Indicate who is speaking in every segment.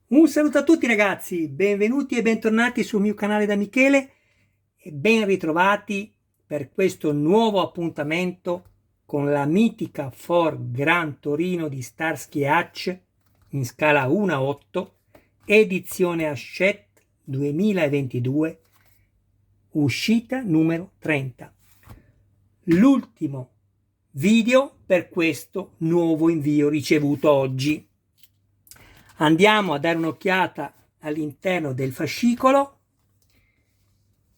Speaker 1: Un saluto a tutti ragazzi, benvenuti e bentornati sul mio canale da Michele e ben ritrovati per questo nuovo appuntamento con la mitica Ford Gran Torino di Starsky Hutch in scala 1 a 8, edizione Hachette 2022, uscita numero 30. L'ultimo video per questo nuovo invio ricevuto oggi. Andiamo a dare un'occhiata all'interno del fascicolo.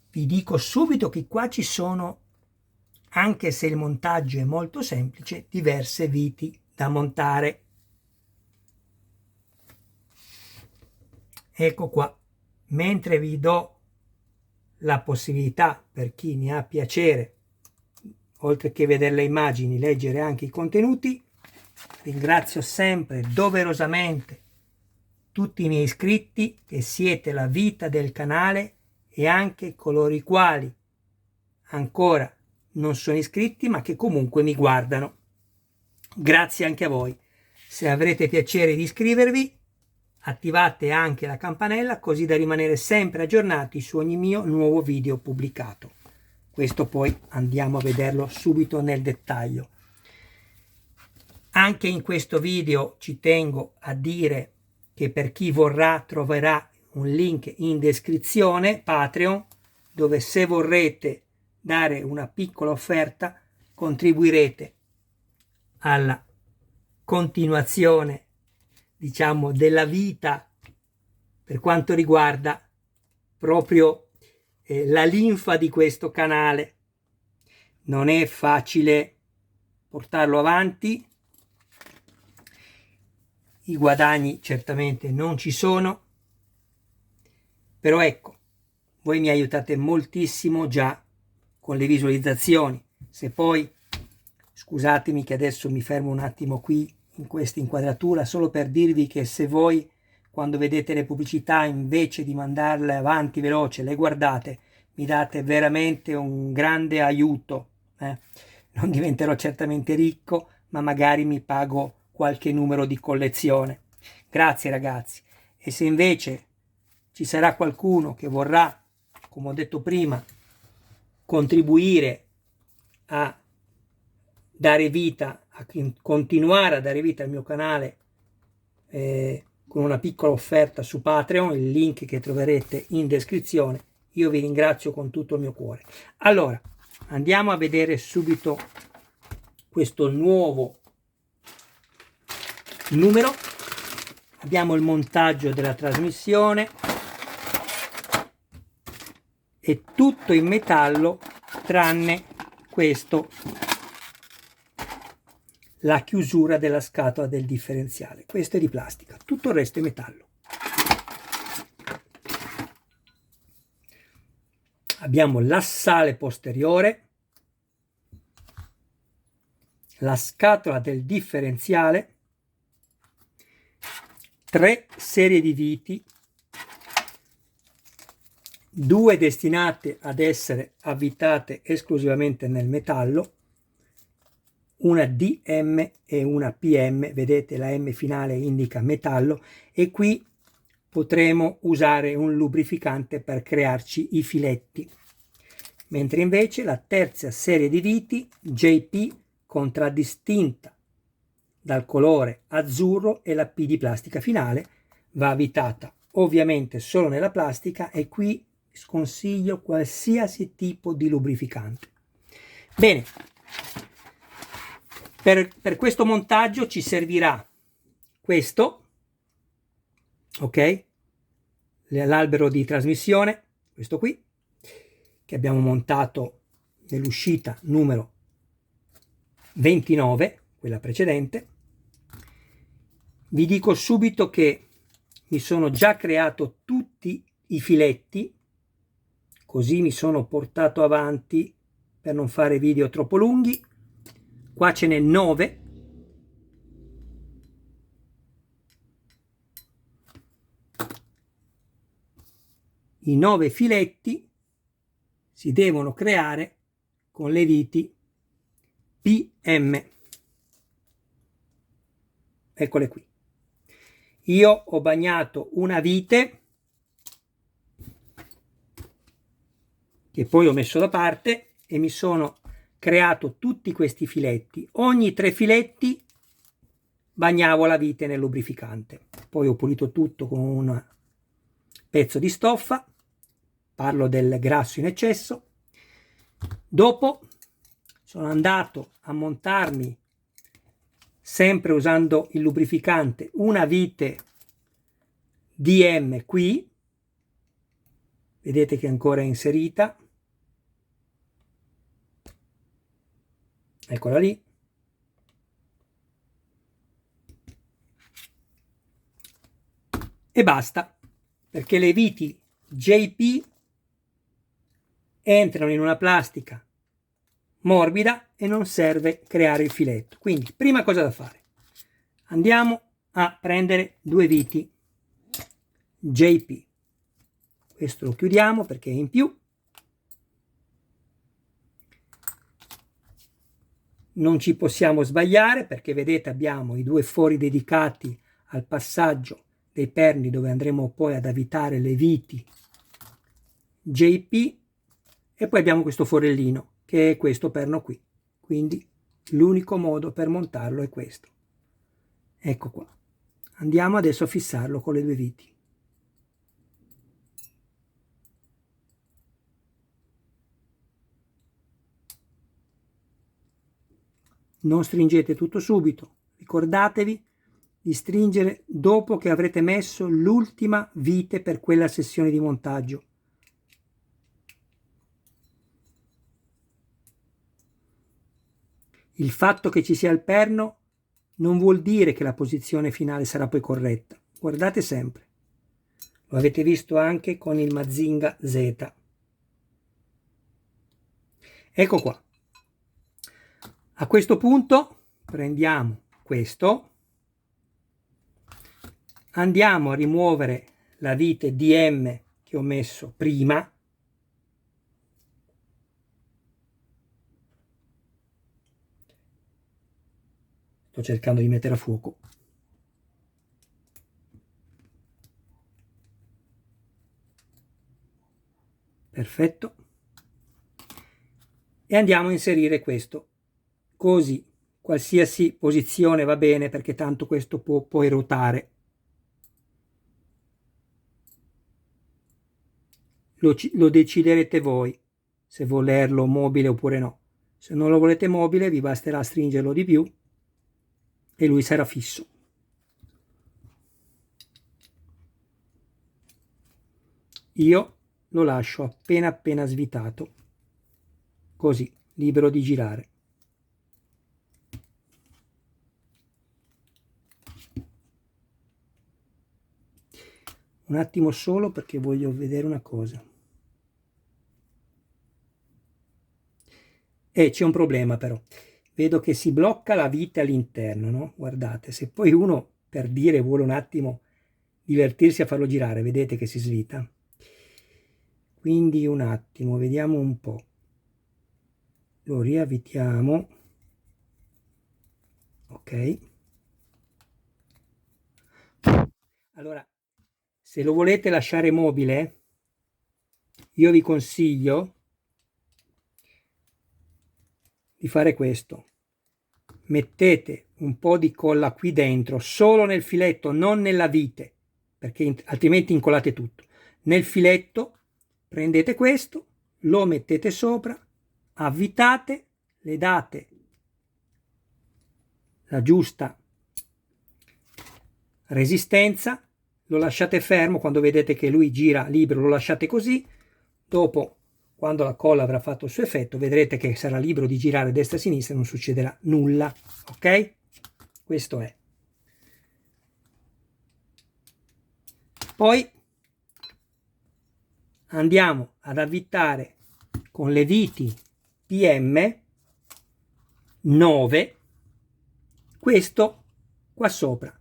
Speaker 1: Vi dico subito che qua ci sono, anche se il montaggio è molto semplice, diverse viti da montare. Ecco qua, mentre vi do la possibilità, per chi ne ha piacere, oltre che vedere le immagini, leggere anche i contenuti, ringrazio sempre doverosamente tutti i miei iscritti che siete la vita del canale e anche coloro i quali ancora non sono iscritti ma che comunque mi guardano. Grazie anche a voi. Se avrete piacere di iscrivervi, attivate anche la campanella così da rimanere sempre aggiornati su ogni mio nuovo video pubblicato. Questo poi andiamo a vederlo subito nel dettaglio. Anche in questo video ci tengo a dire che per chi vorrà troverà un link in descrizione Patreon, dove se vorrete dare una piccola offerta contribuirete alla continuazione, diciamo, della vita per quanto riguarda proprio la linfa di questo canale. Non è facile portarlo avanti, i guadagni certamente non ci sono, però ecco, voi mi aiutate moltissimo già con le visualizzazioni. Se poi, scusatemi che adesso mi fermo un attimo qui in questa inquadratura, solo per dirvi che se voi quando vedete le pubblicità invece di mandarle avanti veloce le guardate, mi date veramente un grande aiuto. Non diventerò certamente ricco, ma magari mi pago qualche numero di collezione. Grazie ragazzi. E se invece ci sarà qualcuno che vorrà, come ho detto prima, contribuire a dare vita, a continuare a dare vita al mio canale con una piccola offerta su Patreon, il link che troverete in descrizione, io vi ringrazio con tutto il mio cuore. Allora, andiamo a vedere subito questo nuovo numero. Abbiamo il montaggio della trasmissione, è tutto in metallo tranne questo, la chiusura della scatola del differenziale. Questo è di plastica, tutto il resto è metallo. Abbiamo l'assale posteriore, la scatola del differenziale, 3 serie di viti, 2 destinate ad essere avvitate esclusivamente nel metallo, una DM e una PM, vedete la M finale indica metallo, e qui potremo usare un lubrificante per crearci i filetti, mentre invece la terza serie di viti JP contraddistinta dal colore azzurro e la P di plastica finale va avvitata ovviamente solo nella plastica, e qui sconsiglio qualsiasi tipo di lubrificante. Bene, per questo montaggio ci servirà questo, ok, l'albero di trasmissione, questo qui che abbiamo montato nell'uscita numero 29, quella precedente. Vi dico subito che mi sono già creato tutti i filetti, così mi sono portato avanti per non fare video troppo lunghi. Qua ce n'è 9. I 9 filetti si devono creare con le viti PM. Eccole qui. Io ho bagnato una vite che poi ho messo da parte e mi sono creato tutti questi filetti. Ogni 3 filetti bagnavo la vite nel lubrificante. Poi ho pulito tutto con un pezzo di stoffa. Parlo del grasso in eccesso. Dopo sono andato a montarmi, sempre usando il lubrificante, una vite DM qui. Vedete che è ancora inserita. Eccola lì. E basta, perché le viti JP entrano in una plastica morbida e non serve creare il filetto. Quindi, prima cosa da fare, andiamo a prendere 2 viti JP. Questo lo chiudiamo perché è in più. Non ci possiamo sbagliare perché vedete abbiamo i 2 fori dedicati al passaggio dei perni dove andremo poi ad avvitare le viti JP, e poi abbiamo questo forellino che è questo perno qui. Quindi l'unico modo per montarlo è questo. Ecco qua. Andiamo adesso a fissarlo con le 2 viti. Non stringete tutto subito, ricordatevi di stringere dopo che avrete messo l'ultima vite per quella sessione di montaggio. Il fatto che ci sia il perno non vuol dire che la posizione finale sarà poi corretta. Guardate sempre. Lo avete visto anche con il Mazinga Z. Ecco qua. A questo punto prendiamo questo, andiamo a rimuovere la vite DM che ho messo prima. Sto cercando di mettere a fuoco. Perfetto. E andiamo a inserire questo. Così, qualsiasi posizione va bene perché tanto questo può poi ruotare. Lo deciderete voi se volerlo mobile oppure no. Se non lo volete mobile vi basterà stringerlo di più e lui sarà fisso. Io lo lascio appena svitato, così, libero di girare. Un attimo solo perché voglio vedere una cosa. C'è un problema però. Vedo che si blocca la vite all'interno, no? Guardate, se poi uno per dire vuole un attimo divertirsi a farlo girare, vedete che si svita. Quindi un attimo, vediamo un po'. Lo riavvitiamo. Ok. Allora, se lo volete lasciare mobile, io vi consiglio di fare questo. Mettete un po' di colla qui dentro, solo nel filetto, non nella vite, perché altrimenti incollate tutto. Nel filetto prendete questo, lo mettete sopra, avvitate, le date la giusta resistenza, lo lasciate fermo, quando vedete che lui gira libero lo lasciate così, dopo quando la colla avrà fatto il suo effetto vedrete che sarà libero di girare destra e sinistra e non succederà nulla. Ok? Questo è. Poi andiamo ad avvitare con le viti PM 9 questo qua sopra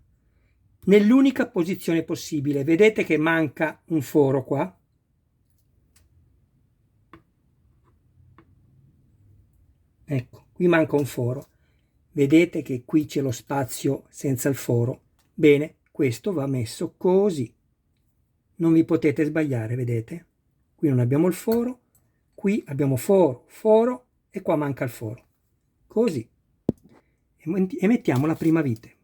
Speaker 1: nell'unica posizione possibile. Vedete che manca un foro qua. Ecco, qui manca un foro. Vedete che qui c'è lo spazio senza il foro. Bene, questo va messo così, non vi potete sbagliare, vedete? Qui non abbiamo il foro, qui abbiamo foro, foro e qua manca il foro, così, e mettiamo la prima vite.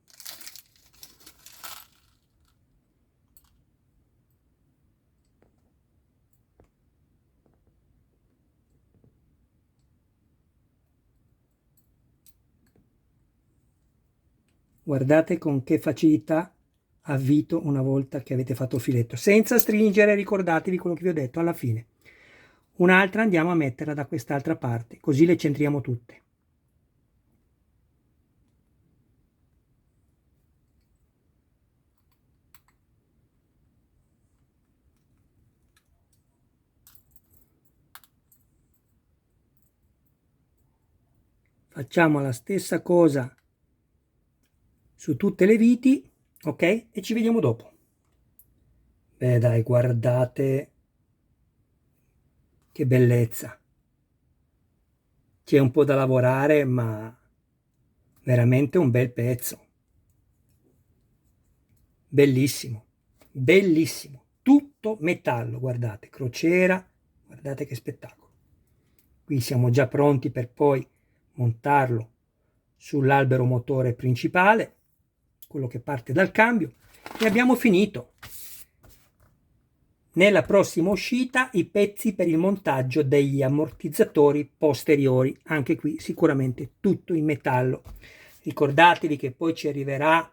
Speaker 1: Guardate con che facilità avvito una volta che avete fatto il filetto, senza stringere, ricordatevi quello che vi ho detto alla fine. Un'altra andiamo a metterla da quest'altra parte, così le centriamo tutte. Facciamo la stessa cosa su tutte le viti, ok? E ci vediamo dopo. Beh dai, guardate che bellezza. C'è un po' da lavorare, ma veramente un bel pezzo. Bellissimo, bellissimo. Tutto metallo, guardate, crociera, guardate che spettacolo. Qui siamo già pronti per poi montarlo sull'albero motore principale, quello che parte dal cambio, e abbiamo finito. Nella prossima uscita i pezzi per il montaggio degli ammortizzatori posteriori, anche qui sicuramente tutto in metallo. Ricordatevi che poi ci arriverà,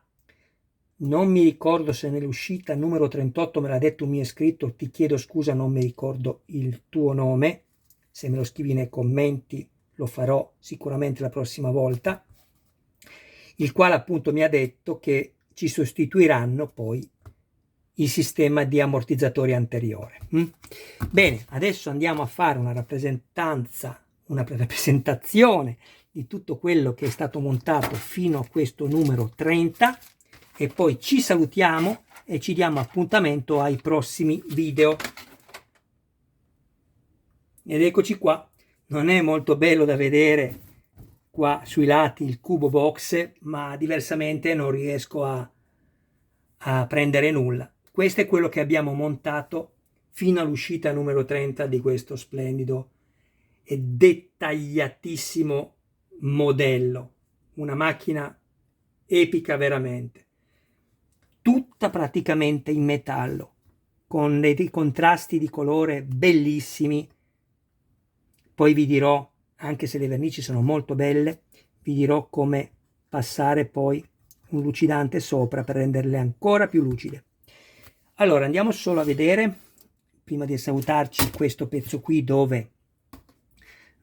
Speaker 1: non mi ricordo se nell'uscita numero 38 me l'ha detto un mio iscritto, ti chiedo scusa, non mi ricordo il tuo nome, se me lo scrivi nei commenti lo farò sicuramente la prossima volta, il quale appunto mi ha detto che ci sostituiranno poi il sistema di ammortizzatori anteriore. Bene, adesso andiamo a fare una rappresentazione di tutto quello che è stato montato fino a questo numero 30 e poi ci salutiamo e ci diamo appuntamento ai prossimi video. Ed eccoci qua. Non è molto bello da vedere qua sui lati il cubo box, ma diversamente non riesco a prendere nulla. Questo è quello che abbiamo montato fino all'uscita numero 30 di questo splendido e dettagliatissimo modello. Una macchina epica veramente. Tutta praticamente in metallo, con dei contrasti di colore bellissimi. Poi vi dirò, anche se le vernici sono molto belle, vi dirò come passare poi un lucidante sopra per renderle ancora più lucide. Allora andiamo solo a vedere, prima di salutarci, questo pezzo qui dove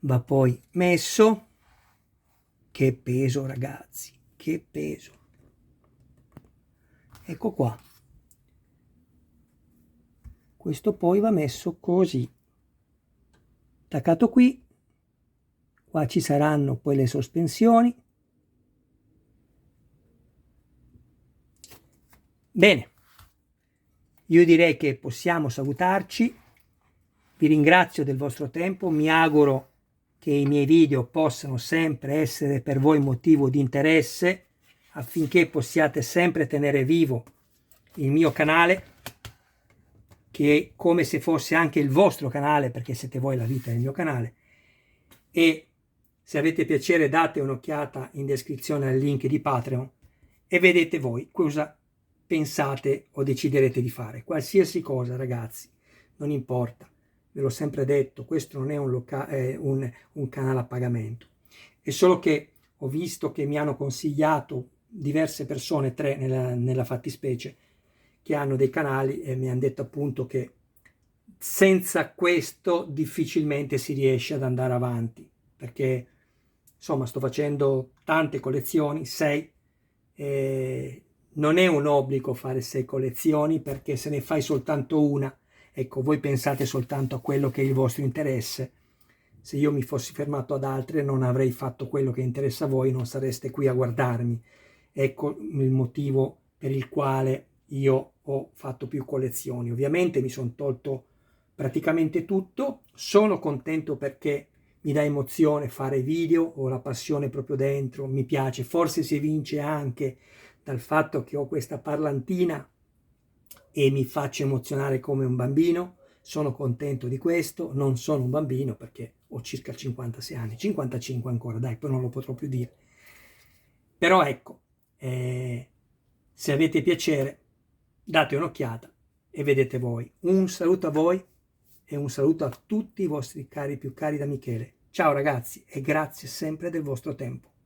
Speaker 1: va poi messo. Che peso ragazzi, che peso. Ecco qua. Questo poi va messo così, attaccato qui. Qua ci saranno poi le sospensioni. Bene, io direi che possiamo salutarci. Vi ringrazio del vostro tempo, mi auguro che i miei video possano sempre essere per voi motivo di interesse affinché possiate sempre tenere vivo il mio canale, che è come se fosse anche il vostro canale, perché siete voi la vita del mio canale. E se avete piacere date un'occhiata in descrizione al link di Patreon e vedete voi cosa pensate o deciderete di fare. Qualsiasi cosa ragazzi, non importa, ve l'ho sempre detto, questo non è un canale a pagamento. È solo che ho visto che mi hanno consigliato diverse persone, 3 nella fattispecie, che hanno dei canali e mi hanno detto appunto che senza questo difficilmente si riesce ad andare avanti, perché insomma sto facendo tante collezioni, 6, non è un obbligo fare 6 collezioni, perché se ne fai soltanto una, ecco, voi pensate soltanto a quello che è il vostro interesse. Se io mi fossi fermato ad altre non avrei fatto quello che interessa a voi, non sareste qui a guardarmi. Ecco il motivo per il quale io ho fatto più collezioni. Ovviamente mi sono tolto praticamente tutto, sono contento perché mi dà emozione fare video, ho la passione proprio dentro, mi piace, forse si evince anche dal fatto che ho questa parlantina e mi faccio emozionare come un bambino. Sono contento di questo, non sono un bambino perché ho circa 56 anni, 55 ancora, dai, poi non lo potrò più dire. Però ecco, se avete piacere, date un'occhiata e vedete voi. Un saluto a voi e un saluto a tutti i vostri cari più cari da Michele. Ciao ragazzi e grazie sempre del vostro tempo.